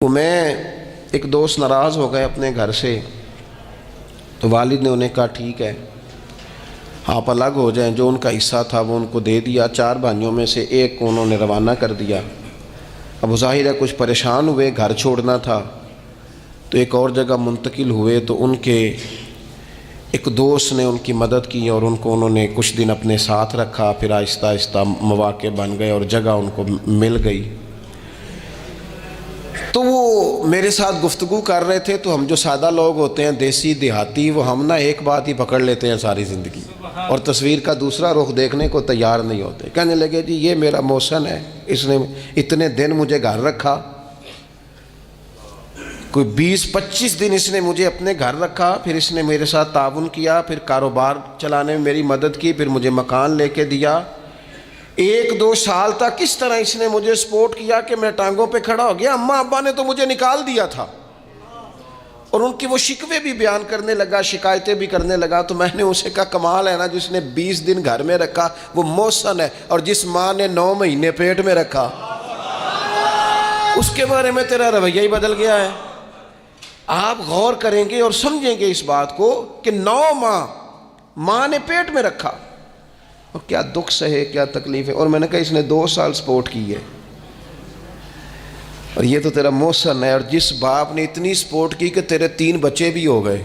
میں ایک دوست ناراض ہو گئے اپنے گھر سے، تو والد نے انہیں کہا ٹھیک ہے آپ الگ ہو جائیں، جو ان کا حصہ تھا وہ ان کو دے دیا۔ 4 بھائیوں میں سے ایک کو انہوں نے روانہ کر دیا۔ اب ظاہر ہے کچھ پریشان ہوئے، گھر چھوڑنا تھا تو ایک اور جگہ منتقل ہوئے، تو ان کے ایک دوست نے ان کی مدد کی اور ان کو انہوں نے کچھ دن اپنے ساتھ رکھا، پھر آہستہ آہستہ مواقع بن گئے اور جگہ ان کو مل گئی۔ تو وہ میرے ساتھ گفتگو کر رہے تھے، تو ہم جو سادہ لوگ ہوتے ہیں دیسی دیہاتی، وہ ہم ایک بات ہی پکڑ لیتے ہیں ساری زندگی، اور تصویر کا دوسرا رخ دیکھنے کو تیار نہیں ہوتے۔ کہنے لگے جی یہ میرا محسن ہے، اس نے اتنے دن مجھے گھر رکھا، کوئی 20-25 دن اس نے مجھے اپنے گھر رکھا، پھر اس نے میرے ساتھ تعاون کیا، پھر کاروبار چلانے میں میری مدد کی، پھر مجھے مکان لے کے دیا۔ 1-2 سال تک اس طرح اس نے مجھے سپورٹ کیا کہ میں ٹانگوں پہ کھڑا ہو گیا۔ اماں ابا نے تو مجھے نکال دیا تھا، اور ان کی وہ شکوے بھی بیان کرنے لگا، شکایتیں بھی کرنے لگا۔ تو میں نے اسے کہا کمال ہے نا، جس نے 20 دن گھر میں رکھا وہ محسن ہے، اور جس ماں نے 9 مہینے پیٹ میں رکھا اس کے بارے میں تیرا رویہ ہی بدل گیا ہے۔ آپ غور کریں گے اور سمجھیں گے اس بات کو کہ 9 ماں نے پیٹ میں رکھا، اور کیا دکھ سہے، کیا تکلیف ہے۔ اور میں نے کہا اس نے 2 سال سپورٹ کی ہے، اور یہ تو تیرا محسن ہے۔ اور جس باپ نے اتنی سپورٹ کی کہ تیرے 3 بچے بھی ہو گئے،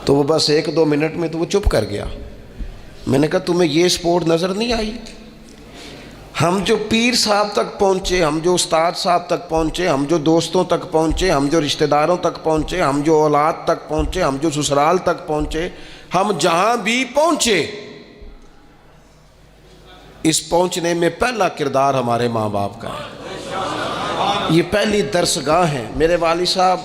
تو وہ بس 1-2 منٹ میں تو وہ چپ کر گیا۔ میں نے کہا تمہیں یہ سپورٹ نظر نہیں آئی؟ ہم جو پیر صاحب تک پہنچے، ہم جو استاد صاحب تک پہنچے، ہم جو دوستوں تک پہنچے، ہم جو رشتہ داروں تک پہنچے، ہم جو اولاد تک پہنچے، ہم جو سسرال تک پہنچے، ہم جہاں بھی پہنچے، اس پہنچنے میں پہلا کردار ہمارے ماں باپ کا ہے۔ یہ پہلی درسگاہ ہے۔ میرے والد صاحب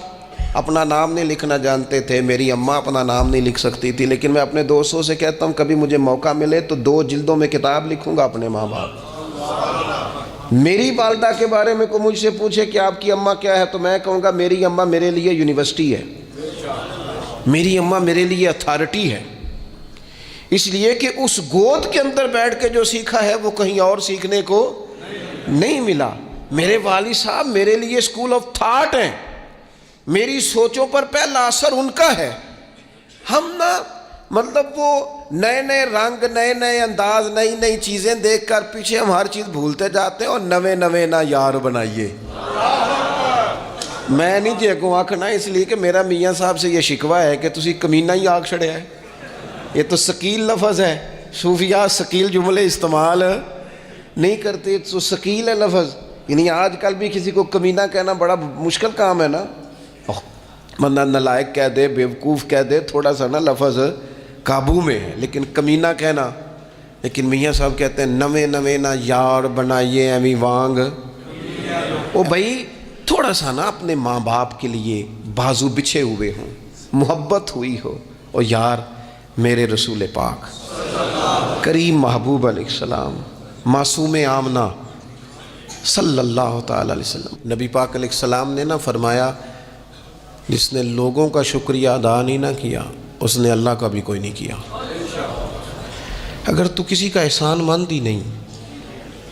اپنا نام نہیں لکھنا جانتے تھے، میری اماں اپنا نام نہیں لکھ سکتی تھی، لیکن میں اپنے دوستوں سے کہتا ہوں کبھی مجھے موقع ملے تو 2 جلدوں میں کتاب لکھوں گا اپنے ماں باپ۔ میری والدہ کے بارے میں کوئی مجھ سے پوچھے کہ آپ کی اماں کیا ہے، تو میں کہوں گا میری اماں میرے لیے یونیورسٹی ہے، میری اماں میرے لیے اتھارٹی ہے، اس لیے کہ اس گود کے اندر بیٹھ کے جو سیکھا ہے وہ کہیں اور سیکھنے کو نہیں ملا۔ میرے والد صاحب میرے لیے اسکول آف تھاٹ ہیں، میری سوچوں پر پہلا اثر ان کا ہے۔ ہم مطلب وہ نئے رنگ، نئے انداز، نئی چیزیں دیکھ کر پیچھے ہم ہر چیز بھولتے جاتے ہیں، اور نوے نہ یار بنائیے۔ میں نہیں جی اگوں آکھنا، اس لیے کہ میرا میاں صاحب سے یہ شکوہ ہے کہ تسی کمینہ ہی آکھ چھڑیا ہے۔ یہ تو ثقیل لفظ ہے، صوفیاء ثقیل جملے استعمال نہیں کرتے، تو ثقیل ہے لفظ۔ یعنی آج کل بھی کسی کو کمینہ کہنا بڑا مشکل کام ہے نا، بندہ نالائق کہہ دے، بیوقوف کہہ دے، تھوڑا سا نا لفظ قابو میں ہے، لیکن کمینہ کہنا، لیکن میاں صاحب کہتے ہیں نوے نہ یار بنائیے ایویں وانگ۔ او بھائی تھوڑا سا نا اپنے ماں باپ کے لیے بازو بچھے ہوئے ہوں، محبت ہوئی ہو، اور یار میرے رسول پاک کریم محبوب علیہ السلام، معصوم آمنہ صلی اللہ تعالی علیہ وسلم، نبی پاک علیہ السلام نے نا فرمایا جس نے لوگوں کا شکریہ ادا نہیں نہ کیا اس نے اللہ کا بھی کوئی نہیں کیا۔ اگر تو کسی کا احسان مند ہی نہیں،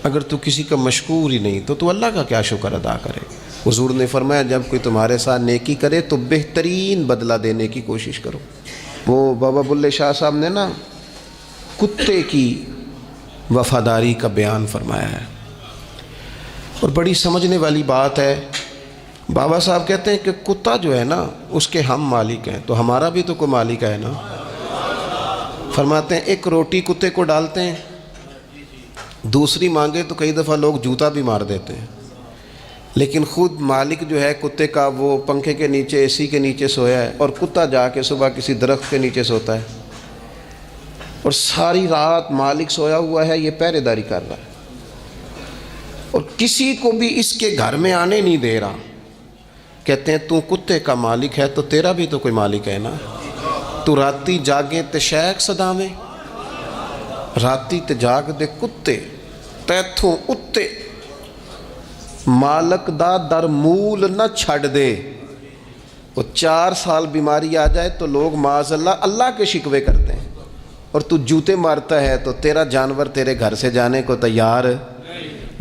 اگر تو کسی کا مشکور ہی نہیں، تو اللہ کا کیا شکر ادا کرے۔ حضور نے فرمایا جب کوئی تمہارے ساتھ نیکی کرے تو بہترین بدلہ دینے کی کوشش کرو۔ وہ بابا بلے شاہ صاحب نے نا کتے کی وفاداری کا بیان فرمایا ہے، اور بڑی سمجھنے والی بات ہے۔ بابا صاحب کہتے ہیں کہ کتا جو ہے نا اس کے ہم مالک ہیں، تو ہمارا بھی تو کوئی مالک ہے نا۔ فرماتے ہیں ایک روٹی کتے کو ڈالتے ہیں، دوسری مانگے تو کئی دفعہ لوگ جوتا بھی مار دیتے ہیں، لیکن خود مالک جو ہے کتے کا وہ پنکھے کے نیچے، اے سی کے نیچے سویا ہے، اور کتا جا کے صبح کسی درخت کے نیچے سوتا ہے، اور ساری رات مالک سویا ہوا ہے، یہ پہرے داری کر رہا ہے، اور کسی کو بھی اس کے گھر میں آنے نہیں دے رہا۔ کہتے ہیں تو کتے کا مالک ہے تو تیرا بھی تو کوئی مالک ہے نا۔ تو راتی جاگیں تے شیخ صدامیں، راتی تے جاگ دے کتے تیتھوں اتے، مالک دا در مول نہ چھڑ دے۔ وہ 4 سال بیماری آ جائے تو لوگ معاذ اللہ کے شکوے کرتے ہیں، اور تو جوتے مارتا ہے تو تیرا جانور تیرے گھر سے جانے کو تیار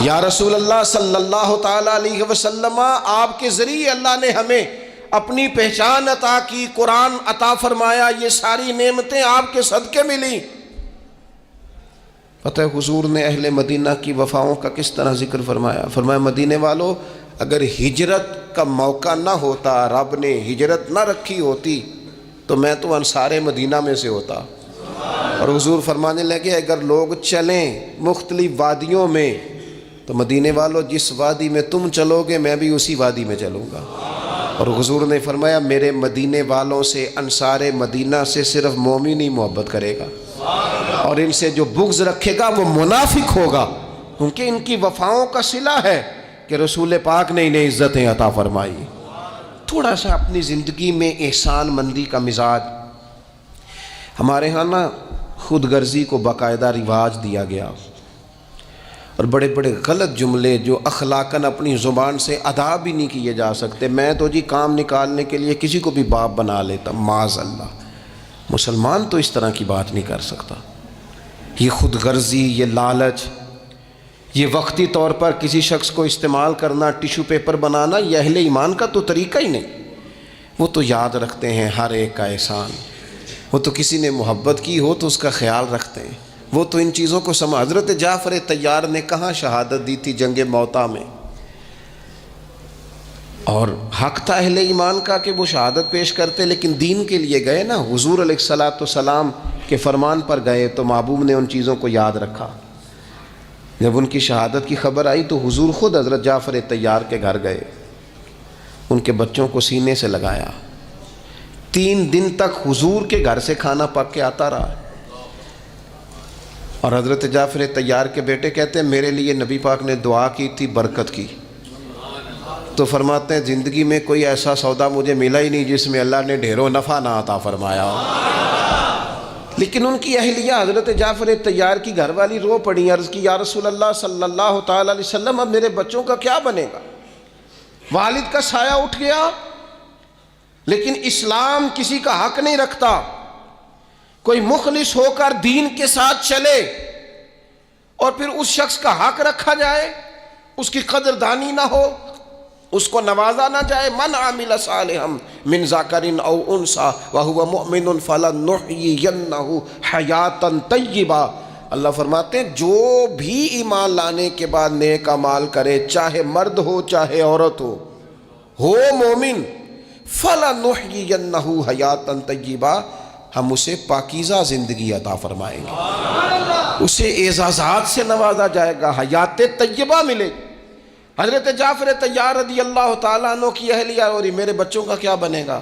یا رسول اللہ صلی اللہ تعالیٰ علیہ وسلم، آپ کے ذریعے اللہ نے ہمیں اپنی پہچان عطا کی، قرآن عطا فرمایا، یہ ساری نعمتیں آپ کے صدقے ملی۔ پتہ ہے حضور نے اہل مدینہ کی وفاؤں کا کس طرح ذکر فرمایا؟ فرمایا مدینے والو، اگر ہجرت کا موقع نہ ہوتا، رب نے ہجرت نہ رکھی ہوتی تو میں تو انصار مدینہ میں سے ہوتا۔ اور حضور فرمانے لگے اگر لوگ چلیں مختلف وادیوں میں تو مدینے والو جس وادی میں تم چلو گے میں بھی اسی وادی میں چلوں گا۔ اور حضور نے فرمایا میرے مدینے والوں سے، انصار مدینہ سے صرف مومن ہی محبت کرے گا، اور ان سے جو بغض رکھے گا وہ منافق ہوگا، کیونکہ ان کی وفاؤں کا صلہ ہے کہ رسول پاک نے انہیں عزتیں عطا فرمائی۔ تھوڑا سا اپنی زندگی میں احسان مندی کا مزاج، ہمارے ہاں نا خود غرضی کو باقاعدہ رواج دیا گیا، اور بڑے بڑے غلط جملے جو اخلاقاً اپنی زبان سے ادا بھی نہیں کیے جا سکتے، میں تو جی کام نکالنے کے لیے کسی کو بھی باپ بنا لیتا، معاذ اللہ۔ مسلمان تو اس طرح کی بات نہیں کر سکتا۔ یہ خود غرضی، یہ لالچ، یہ وقتی طور پر کسی شخص کو استعمال کرنا، ٹیشو پیپر بنانا، یہ اہل ایمان کا تو طریقہ ہی نہیں۔ وہ تو یاد رکھتے ہیں ہر ایک کا احسان، وہ تو کسی نے محبت کی ہو تو اس کا خیال رکھتے ہیں، وہ تو ان چیزوں کو سمجھ۔ حضرت جعفر طیار نے کہاں شہادت دی تھی؟ جنگ موطا میں، اور حق تھا اہل ایمان کا کہ وہ شہادت پیش کرتے، لیکن دین کے لیے گئے نا، حضور علیہ الصلاۃ والسلام کے فرمان پر گئے تو محبوب نے ان چیزوں کو یاد رکھا۔ جب ان کی شہادت کی خبر آئی تو حضور خود حضرت جعفر طیار کے گھر گئے، ان کے بچوں کو سینے سے لگایا، 3 دن تک حضور کے گھر سے کھانا پک کے آتا رہا۔ اور حضرت جعفر طیار کے بیٹے کہتے ہیں میرے لیے نبی پاک نے دعا کی تھی برکت کی، تو فرماتے ہیں زندگی میں کوئی ایسا سودا مجھے ملا ہی نہیں جس میں اللہ نے ڈھیروں نفع نہ عطا فرمایا ہو۔ لیکن ان کی اہلیہ حضرت جعفر طیار کی گھر والی رو پڑی، عرض کی یا رسول اللہ صلی اللہ تعالی علیہ وسلم اب میرے بچوں کا کیا بنے گا؟ والد کا سایہ اٹھ گیا، لیکن اسلام کسی کا حق نہیں رکھتا۔ کوئی مخلص ہو کر دین کے ساتھ چلے اور پھر اس شخص کا حق رکھا جائے، اس کی قدردانی نہ ہو، اس کو نوازا نہ جائے۔ من عمل صالحا من ذکر او انثی وهو مؤمن فلنحیینہ حیاتا طیبہ۔ اللہ فرماتے ہیں جو بھی ایمان لانے کے بعد نیک اعمال کرے، چاہے مرد ہو چاہے عورت ہو مومن، فلنحیینہ حیاتا طیبہ، ہم اسے پاکیزہ زندگی عطا فرمائیں گے، اسے اعزازات سے نوازا جائے گا، حیات طیبہ ملے۔ حضرت جعفر طیار رضی اللہ تعالیٰ عنہ کی اہلیہ اور میرے بچوں کا کیا بنے گا؟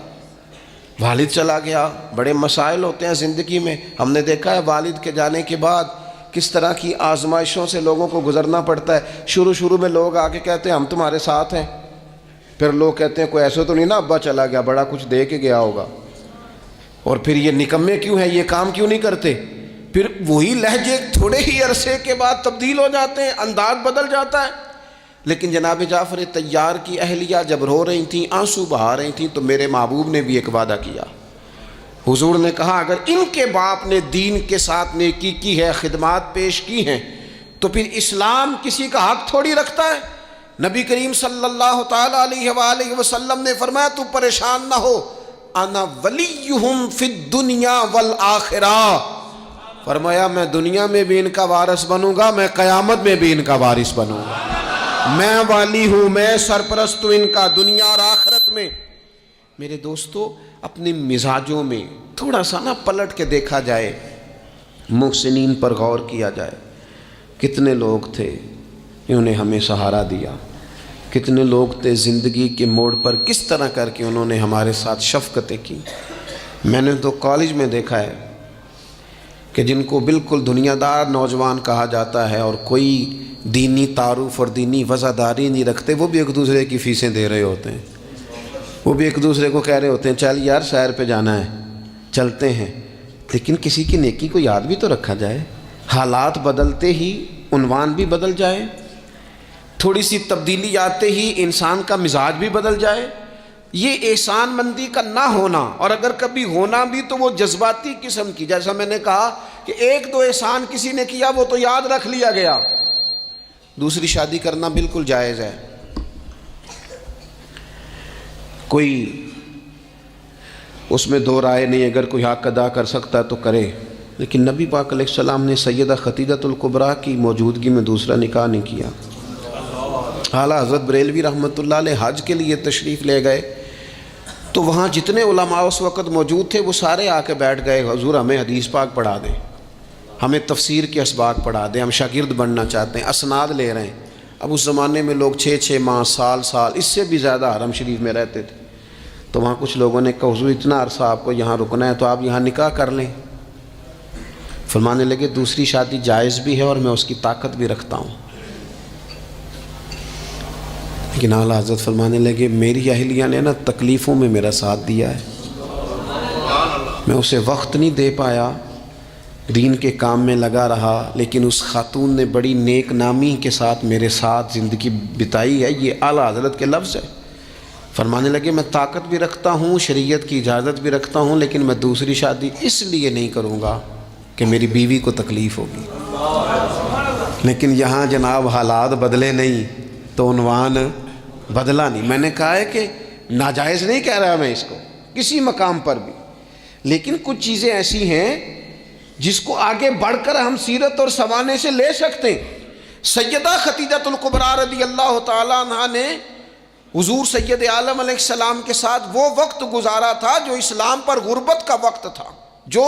والد چلا گیا، بڑے مسائل ہوتے ہیں زندگی میں، ہم نے دیکھا ہے والد کے جانے کے بعد کس طرح کی آزمائشوں سے لوگوں کو گزرنا پڑتا ہے۔ شروع میں لوگ آ کے کہتے ہیں ہم تمہارے ساتھ ہیں، پھر لوگ کہتے ہیں کوئی ایسا تو نہیں نا ابا چلا گیا، بڑا کچھ دے کے گیا ہوگا، اور پھر یہ نکمے کیوں ہیں، یہ کام کیوں نہیں کرتے؟ پھر وہی لہجے تھوڑے ہی عرصے کے بعد تبدیل ہو جاتے ہیں، انداز بدل جاتا ہے۔ لیکن جناب جعفر طیار کی اہلیہ جب رو رہی تھیں، آنسو بہا رہی تھیں، تو میرے محبوب نے بھی ایک وعدہ کیا۔ حضور نے کہا اگر ان کے باپ نے دین کے ساتھ نیکی کی ہے، خدمات پیش کی ہیں، تو پھر اسلام کسی کا حق تھوڑی رکھتا ہے۔ نبی کریم صلی اللہ تعالیٰ علیہ وآلہ وسلم نے فرمایا تو پریشان نہ ہو، انا ولیہم فی الدنیا والآخرہ، فرمایا میں دنیا میں بھی ان کا وارث بنوں گا، میں قیامت میں بھی ان کا وارث بنوں گا، میں والی ہوں، میں سرپرست ہوں ان کا دنیا اور آخرت میں۔ میرے دوستو اپنے مزاجوں میں تھوڑا سا نا پلٹ کے دیکھا جائے، محسنین پر غور کیا جائے، کتنے لوگ تھے انہوں نے ہمیں سہارا دیا، کتنے لوگ تھے زندگی کے موڑ پر کس طرح کر کے انہوں نے ہمارے ساتھ شفقتیں کی۔ میں نے تو کالج میں دیکھا ہے کہ جن کو بالکل دنیا دار نوجوان کہا جاتا ہے اور کوئی دینی تعارف اور دینی وزاداری نہیں رکھتے، وہ بھی ایک دوسرے کی فیسیں دے رہے ہوتے ہیں، وہ بھی ایک دوسرے کو کہہ رہے ہوتے ہیں چل یار سیر پہ جانا ہے چلتے ہیں، لیکن کسی کی نیکی کو یاد بھی تو رکھا جائے۔ حالات بدلتے ہی عنوان بھی بدل جائے، تھوڑی سی تبدیلی آتے ہی انسان کا مزاج بھی بدل جائے۔ یہ احسان مندی کا نہ ہونا، اور اگر کبھی ہونا بھی تو وہ جذباتی قسم کی، جیسا میں نے کہا کہ 1-2 احسان کسی نے کیا وہ تو یاد رکھ لیا گیا، دوسری شادی کرنا بالکل جائز ہے، کوئی اس میں دو رائے نہیں، اگر کوئی حق ادا کر سکتا ہے تو کرے، لیکن نبی پاک علیہ السلام نے سیدہ خدیجہ الکبریٰ کی موجودگی میں دوسرا نکاح نہیں کیا۔ اعلیٰ حضرت بریلوی رحمۃ اللہ علیہ حج کے لیے تشریف لے گئے تو وہاں جتنے علماء اس وقت موجود تھے وہ سارے آ کے بیٹھ گئے، حضور ہمیں حدیث پاک پڑھا دیں، ہمیں تفسیر کے اسباق پڑھا دیں، ہم شاگرد بننا چاہتے ہیں، اسناد لے رہے ہیں۔ اب اس زمانے میں لوگ 6 ماہ، سال اس سے بھی زیادہ حرم شریف میں رہتے تھے، تو وہاں کچھ لوگوں نے کہا حضور اتنا عرصہ آپ کو یہاں رکنا ہے تو آپ یہاں نکاح کر لیں۔ فرمانے لگے دوسری شادی جائز بھی ہے اور میں اس کی طاقت بھی رکھتا ہوں، لیکن اعلیٰ حضرت فرمانے لگے میری اہلیہ نے نا تکلیفوں میں میرا ساتھ دیا ہے، میں اسے وقت نہیں دے پایا، دین کے کام میں لگا رہا، لیکن اس خاتون نے بڑی نیک نامی کے ساتھ میرے ساتھ زندگی بتائی ہے۔ یہ اعلیٰ حضرت کے لفظ ہے۔ فرمانے لگے میں طاقت بھی رکھتا ہوں، شریعت کی اجازت بھی رکھتا ہوں، لیکن میں دوسری شادی اس لیے نہیں کروں گا کہ میری بیوی کو تکلیف ہوگی۔ لیکن یہاں جناب حالات بدلے نہیں تو عنوان بدلا نہیں۔ میں نے کہا ہے کہ ناجائز نہیں کہہ رہا میں اس کو کسی مقام پر بھی، لیکن کچھ چیزیں ایسی ہیں جس کو آگے بڑھ کر ہم سیرت اور سوانے سے لے سکتے ہیں۔ سیدہ خدیجہ الکبریٰ رضی اللہ تعالیٰ عنہا نے حضور سید عالم علیہ السلام کے ساتھ وہ وقت گزارا تھا جو اسلام پر غربت کا وقت تھا، جو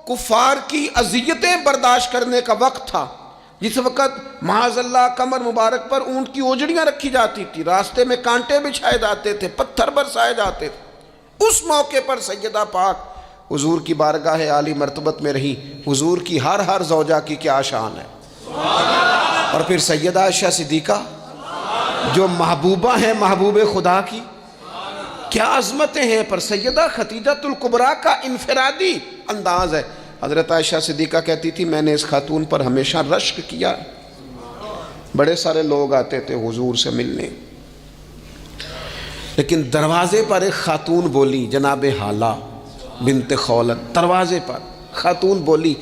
کفار کی اذیتیں برداشت کرنے کا وقت تھا، جس وقت معاذ اللہ کمر مبارک پر اونٹ کی اوجڑیاں رکھی جاتی تھی، راستے میں کانٹے بچھائے جاتے تھے، پتھر برسائے جاتے تھے۔ اس موقع پر سیدہ پاک حضور کی بارگاہ عالی مرتبت میں رہی۔ حضور کی ہر زوجہ کی کیا شان ہے۔ اور پھر سیدہ عائشہ صدیقہ جو محبوبہ ہیں محبوب خدا کی، کیا عظمتیں ہیں، پر سیدہ خدیجہ الکبریٰ کا انفرادی انداز ہے۔ حضرت عائشہ صدیقہ کہتی تھی میں نے اس خاتون پر ہمیشہ رشک کیا، بڑے سارے لوگ آتے تھے حضور سے ملنے، لیکن دروازے پر ایک خاتون بولی، جناب حالہ بنت خولد، دروازے پر خاتون بولی،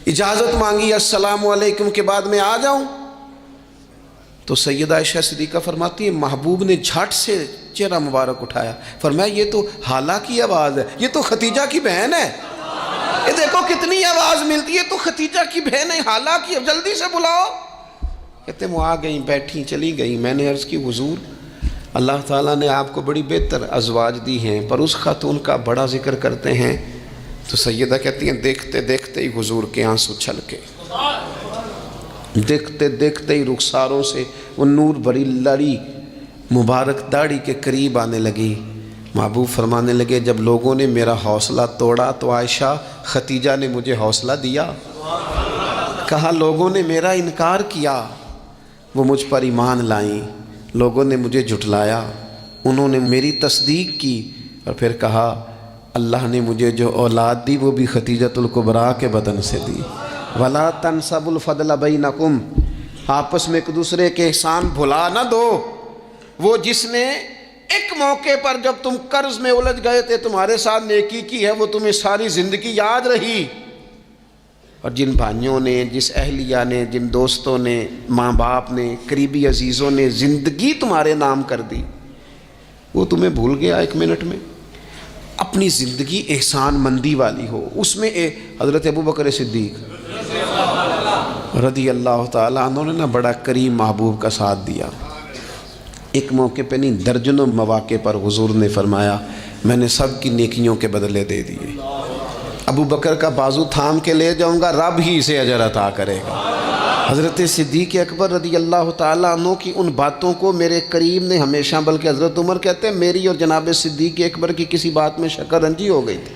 اجازت مانگی السلام علیکم کے بعد میں آ جاؤں؟ تو سیدہ عائشہ صدیقہ فرماتی ہے محبوب نے جھٹ سے چہرہ مبارک اٹھایا، فرمایا یہ تو حالہ کی آواز ہے، یہ تو خدیجہ کی بہن ہے، یہ دیکھو کتنی آواز ملتی ہے، تو خدیجہ کی بہن ہے، حالہ کی، جلدی سے بلاؤ۔ کہتے وہ آ گئیں، بیٹھیں، چلی گئیں۔ میں نے عرض کی حضور اللہ تعالیٰ نے آپ کو بڑی بہتر ازواج دی ہیں، پر اس خاتون کا بڑا ذکر کرتے ہیں۔ تو سیدہ کہتی ہیں دیکھتے دیکھتے ہی حضور کے آنسو چھلکے، دیکھتے دیکھتے ہی رخساروں سے وہ نور بھری لڑی مبارک داڑھی کے قریب آنے لگی۔ محبوب فرمانے لگے جب لوگوں نے میرا حوصلہ توڑا تو عائشہ خدیجہ نے مجھے حوصلہ دیا۔ کہا لوگوں نے میرا انکار کیا، وہ مجھ پر ایمان لائیں، لوگوں نے مجھے جھٹلایا، انہوں نے میری تصدیق کی، اور پھر کہا اللہ نے مجھے جو اولاد دی وہ بھی خدیجہ الکبریٰ کے بدن سے دی۔ وَلَا تَنْسَبُ الْفَضْلَ بَيْنَكُمْ، آپس میں ایک دوسرے کے احسان بھلا نہ دو۔ وہ جس نے ایک موقع پر جب تم قرض میں الجھ گئے تھے تمہارے ساتھ نیکی کی ہے، وہ تمہیں ساری زندگی یاد رہی، اور جن بھائیوں نے، جس اہلیہ نے، جن دوستوں نے، ماں باپ نے، قریبی عزیزوں نے زندگی تمہارے نام کر دی، وہ تمہیں بھول گیا ایک منٹ میں۔ اپنی زندگی احسان مندی والی ہو، اس میں حضرت ابوبکر صدیق رضی اللہ تعالیٰ عنہ نے نا بڑا کریم محبوب کا ساتھ دیا۔ ایک موقع پہ نہیں، درجنوں مواقع پر حضور نے فرمایا میں نے سب کی نیکیوں کے بدلے دے دیے، ابو بکر کا بازو تھام کے لے جاؤں گا، رب ہی اسے اجر عطا کرے گا۔ حضرت صدیق اکبر رضی اللہ تعالیٰ عنہ کی ان باتوں کو میرے کریم نے ہمیشہ، بلکہ حضرت عمر کہتے ہیں میری اور جناب صدیق اکبر کی کسی بات میں شکر رنجی ہو گئی تھی،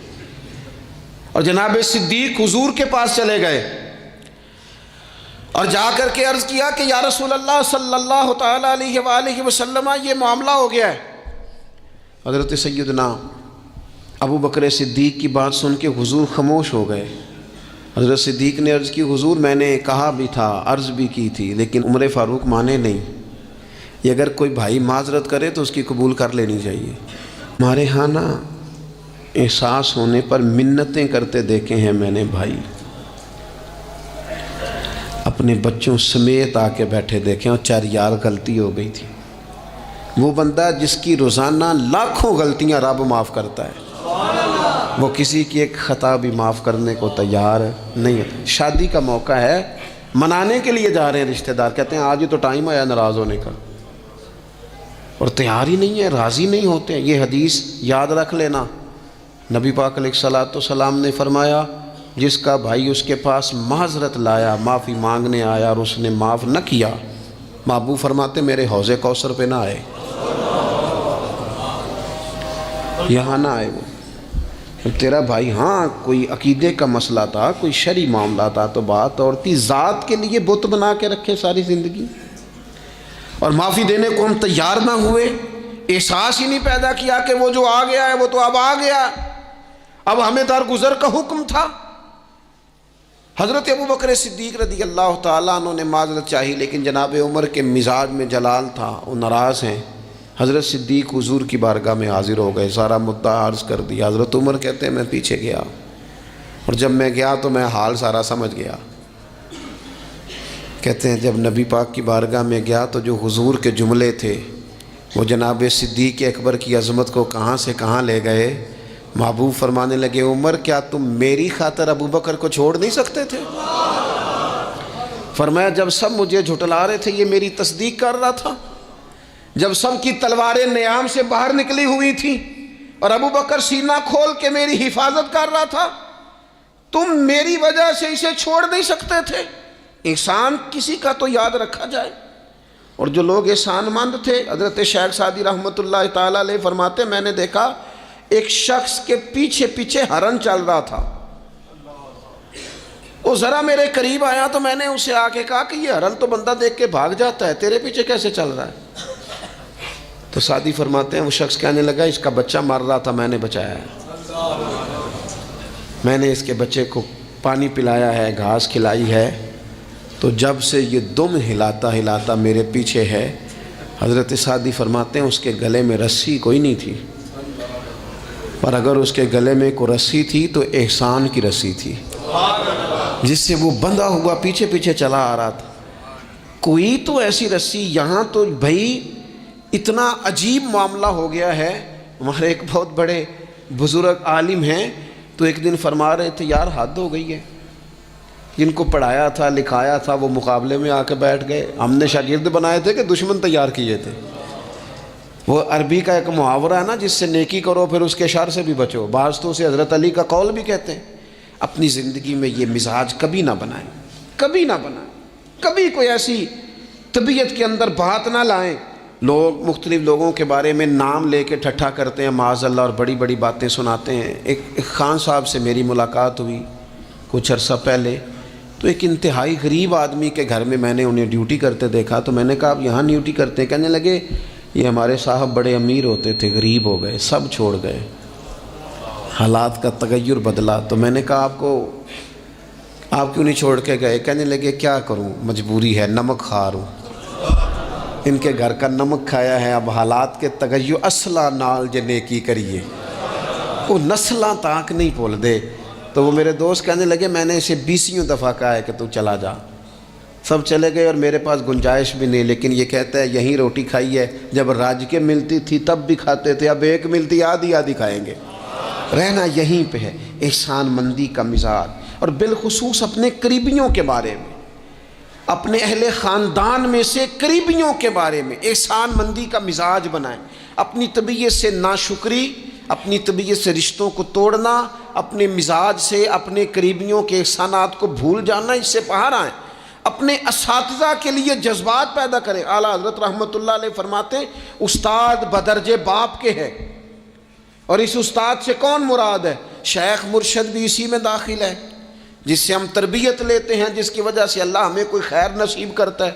اور جناب صدیق حضور کے پاس چلے گئے اور جا کر کے عرض کیا کہ یا رسول اللہ صلی اللہ تعالیٰ علیہ وآلہ وسلم یہ معاملہ ہو گیا ہے۔ حضرت سیدنا ابو بکر صدیق کی بات سن کے حضور خاموش ہو گئے۔ حضرت صدیق نے عرض کی حضور میں نے کہا بھی تھا، عرض بھی کی تھی، لیکن عمر فاروق مانے نہیں، یہ اگر کوئی بھائی معذرت کرے تو اس کی قبول کر لینی چاہیے۔ ہمارے ہاں نا احساس ہونے پر منتیں کرتے دیکھے ہیں میں نے بھائی، اب اپنے بچوں سمیت آ کے بیٹھے دیکھیں اور چار یار غلطی ہو گئی تھی. وہ بندہ جس کی روزانہ لاکھوں غلطیاں رب معاف کرتا ہے، وہ کسی کی ایک خطا بھی معاف کرنے کو تیار نہیں ہے. شادی کا موقع ہے، منانے کے لیے جا رہے ہیں رشتہ دار، کہتے ہیں آج ہی تو ٹائم آیا ناراض ہونے کا، اور تیار ہی نہیں ہے، راضی نہیں ہوتے ہیں. یہ حدیث یاد رکھ لینا. نبی پاک علیہ الصلوۃ والسلام نے فرمایا جس کا بھائی اس کے پاس معذرت لایا، معافی مانگنے آیا اور اس نے معاف نہ کیا، محبوب فرماتے میرے حوض کوثر پہ نہ آئے، یہاں نہ آئے. وہ تیرا بھائی ہاں کوئی عقیدے کا مسئلہ تھا، کوئی شرعی معاملہ تھا تو بات اور تھی، ذات کے لیے بت بنا کے رکھے ساری زندگی، اور معافی دینے کو ہم تیار نہ ہوئے، احساس ہی نہیں پیدا کیا کہ وہ جو آ گیا ہے وہ تو اب آ گیا، اب ہمیں درگزر کا حکم تھا. حضرت ابوبکر صدیق رضی اللہ تعالیٰ عنہ نے معذرت چاہی، لیکن جناب عمر کے مزاج میں جلال تھا، وہ ناراض ہیں. حضرت صدیق حضور کی بارگاہ میں حاضر ہو گئے، سارا مدعا عرض کر دیا. حضرت عمر کہتے ہیں میں پیچھے گیا، اور جب میں گیا تو میں حال سارا سمجھ گیا. کہتے ہیں جب نبی پاک کی بارگاہ میں گیا تو جو حضور کے جملے تھے وہ جناب صدیق اکبر کی عظمت کو کہاں سے کہاں لے گئے. محبوب فرمانے لگے عمر کیا تم میری خاطر ابوبکر کو چھوڑ نہیں سکتے تھے؟ فرمایا جب سب مجھے جھٹلا رہے تھے یہ میری تصدیق کر رہا تھا، جب سب کی تلواریں نیام سے باہر نکلی ہوئی تھیں اور ابوبکر سینہ کھول کے میری حفاظت کر رہا تھا، تم میری وجہ سے اسے چھوڑ نہیں سکتے تھے. احسان کسی کا تو یاد رکھا جائے. اور جو لوگ احسان مند تھے، حضرت شیخ سعدی رحمۃ اللہ تعالیٰ علیہ فرماتے میں نے دیکھا ایک شخص کے پیچھے پیچھے ہرن چل رہا تھا، وہ ذرا میرے قریب آیا تو میں نے اسے آ کے کہا کہ یہ ہرن تو بندہ دیکھ کے بھاگ جاتا ہے، تیرے پیچھے کیسے چل رہا ہے؟ تو سعدی فرماتے ہیں وہ شخص کہنے لگا اس کا بچہ مر رہا تھا، میں نے بچایا ہے، میں نے اس کے بچے کو پانی پلایا ہے، گھاس کھلائی ہے، تو جب سے یہ دم ہلاتا ہلاتا میرے پیچھے ہے. حضرت سعدی فرماتے ہیں اس کے گلے میں رسی کوئی نہیں تھی، اور اگر اس کے گلے میں کوئی رسی تھی تو احسان کی رسی تھی جس سے وہ بندھا ہوا پیچھے پیچھے چلا آ رہا تھا. کوئی تو ایسی رسی، یہاں تو بھائی اتنا عجیب معاملہ ہو گیا ہے. ہمارے ایک بہت بڑے بزرگ عالم ہیں تو ایک دن فرما رہے تھے یار حد ہو گئی ہے، جن کو پڑھایا تھا لکھایا تھا وہ مقابلے میں آ کے بیٹھ گئے، ہم نے شاگرد بنائے تھے کہ دشمن تیار کیے تھے. وہ عربی کا ایک محاورہ ہے نا جس سے نیکی کرو پھر اس کے شر سے بھی بچو، بعض تو اسے حضرت علی کا قول بھی کہتے ہیں. اپنی زندگی میں یہ مزاج کبھی نہ بنائیں، کبھی نہ بنائیں، کبھی کوئی ایسی طبیعت کے اندر بات نہ لائیں. لوگ مختلف لوگوں کے بارے میں نام لے کے ٹھٹھا کرتے ہیں معاذ اللہ اور بڑی بڑی باتیں سناتے ہیں. ایک خان صاحب سے میری ملاقات ہوئی کچھ عرصہ پہلے، تو ایک انتہائی غریب آدمی کے گھر میں نے انہیں ڈیوٹی کرتے دیکھا. تو میں نے کہا آپ یہاں ڈیوٹی کرتے ہیں؟ کہنے لگے یہ ہمارے صاحب بڑے امیر ہوتے تھے، غریب ہو گئے، سب چھوڑ گئے، حالات کا تغیر بدلا. تو میں نے کہا آپ کیوں نہیں چھوڑ کے گئے؟ کہنے لگے کیا کروں مجبوری ہے، نمک خار ہوں، ان کے گھر کا نمک کھایا ہے، اب حالات کے تغیر اصلہ نال جے نیکی کریے، وہ نسلاں تاک نہیں بھول دے. تو وہ میرے دوست کہنے لگے میں نے اسے 20 دفعہ کہا ہے کہ تو چلا جا. سب چلے گئے اور میرے پاس گنجائش بھی نہیں، لیکن یہ کہتا ہے یہیں روٹی کھائی ہے، جب راج کے ملتی تھی تب بھی کھاتے تھے، اب ایک ملتی آدھی آدھی کھائیں گے. رہنا یہیں پہ ہے، احسان مندی کا مزاج. اور بالخصوص اپنے قریبیوں کے بارے میں، اپنے اہل خاندان میں سے قریبیوں کے بارے میں احسان مندی کا مزاج بنائیں. اپنی طبیعت سے ناشکری، اپنی طبیعت سے رشتوں کو توڑنا، اپنے مزاج سے اپنے قریبیوں کے احسانات کو بھول جانا، اس سے باہر آئیں. اپنے اساتذہ کے لیے جذبات پیدا کریں. اعلیٰ حضرت رحمۃ اللہ علیہ فرماتے استاد بدرجے باپ کے ہے، اور اس استاد سے کون مراد ہے؟ شیخ مرشد بھی اسی میں داخل ہے، جس سے ہم تربیت لیتے ہیں، جس کی وجہ سے اللہ ہمیں کوئی خیر نصیب کرتا ہے،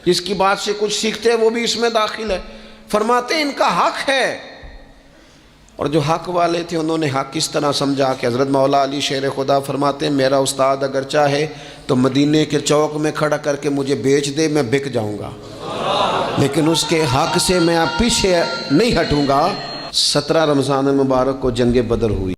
جس کی بات سے کچھ سیکھتے ہیں وہ بھی اس میں داخل ہے. فرماتے ان کا حق ہے. اور جو حق والے تھے انہوں نے حق اس طرح سمجھا کہ حضرت مولا علی شیر خدا فرماتے ہیں میرا استاد اگر چاہے تو مدینے کے چوک میں کھڑا کر کے مجھے بیچ دے، میں بک جاؤں گا، لیکن اس کے حق سے میں پیچھے نہیں ہٹوں گا. 17 رمضان المبارک کو جنگ بدر ہوئی.